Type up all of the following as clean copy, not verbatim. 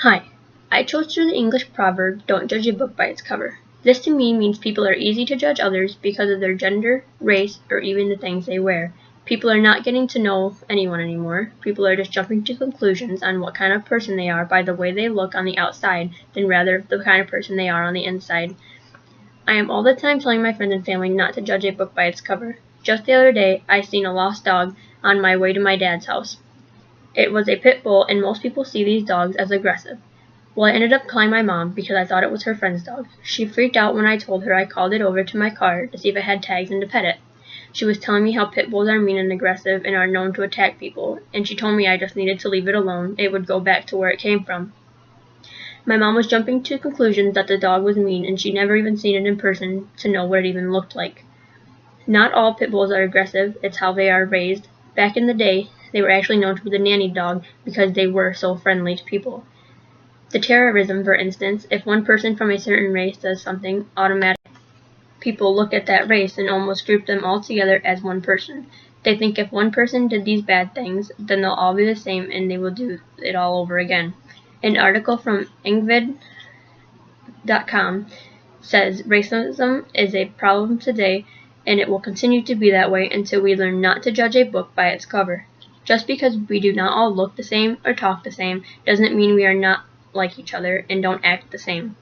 Hi, I chose to do the English proverb, don't judge a book by its cover. This to me means people are easy to judge others because of their gender, race, or even the things they wear. People are not getting to know anyone anymore. People are just jumping to conclusions on what kind of person they are by the way they look on the outside than rather the kind of person they are on the inside. I am all the time telling my friends and family not to judge a book by its cover. Just the other day, I seen a lost dog on my way to my dad's house. It was a pit bull, and most people see these dogs as aggressive. Well, I ended up calling my mom because I thought it was her friend's dog. She freaked out when I told her I called it over to my car to see if it had tags and to pet it. She was telling me how pit bulls are mean and aggressive and are known to attack people, and she told me I just needed to leave it alone. It would go back to where it came from. My mom was jumping to conclusions that the dog was mean, and she'd never even seen it in person to know what it even looked like. Not all pit bulls are aggressive, it's how they are raised. Back in the day, they were actually known to be the nanny dog because they were so friendly to people. The terrorism, for instance, if one person from a certain race does something, automatically people look at that race and almost group them all together as one person. They think if one person did these bad things, then they'll all be the same and they will do it all over again. An article from SPE.101 says racism is a problem today and it will continue to be that way until we learn not to judge a book by its cover. Just because we do not all look the same or talk the same doesn't mean we are not like each other and don't act the same.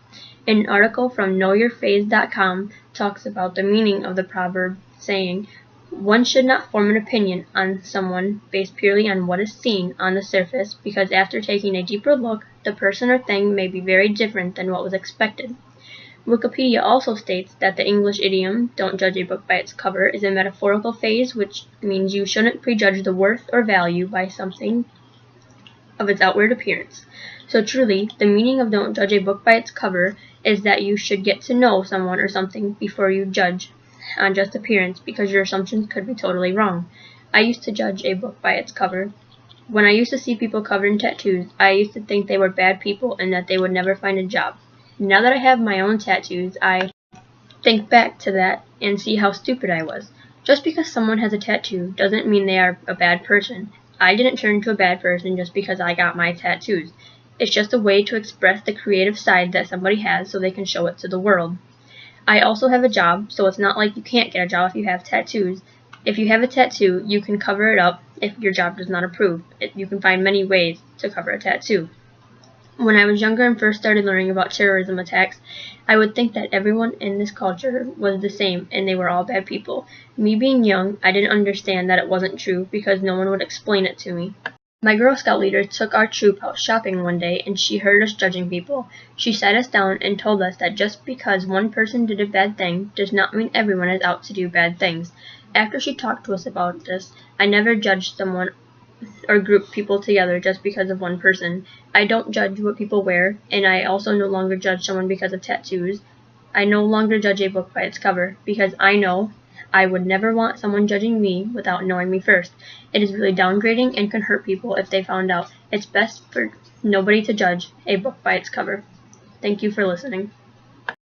An article from knowyourfaith.com talks about the meaning of the proverb, saying, one should not form an opinion on someone based purely on what is seen on the surface, because after taking a deeper look, the person or thing may be very different than what was expected. Wikipedia also states that the English idiom, don't judge a book by its cover, is a metaphorical phrase which means you shouldn't prejudge the worth or value by something of its outward appearance. So truly, the meaning of don't judge a book by its cover is that you should get to know someone or something before you judge on just appearance, because your assumptions could be totally wrong. I used to judge a book by its cover. When I used to see people covered in tattoos, I used to think they were bad people and that they would never find a job. Now that I have my own tattoos, I think back to that and see how stupid I was. Just because someone has a tattoo doesn't mean they are a bad person. I didn't turn into a bad person just because I got my tattoos. It's just a way to express the creative side that somebody has so they can show it to the world. I also have a job, so it's not like you can't get a job if you have tattoos. If you have a tattoo, you can cover it up if your job does not approve. You can find many ways to cover a tattoo. When I was younger and first started learning about terrorism attacks, I would think that everyone in this culture was the same and they were all bad people. Me being young, I didn't understand that it wasn't true because no one would explain it to me. My Girl Scout leader took our troop out shopping one day and she heard us judging people. She sat us down and told us that just because one person did a bad thing does not mean everyone is out to do bad things. After she talked to us about this, I never judged someone or group people together just because of one person. I don't judge what people wear, and I also no longer judge someone because of tattoos. I no longer judge a book by its cover, because I know I would never want someone judging me without knowing me first. It is really downgrading and can hurt people if they found out. It's best for nobody to judge a book by its cover. Thank you for listening.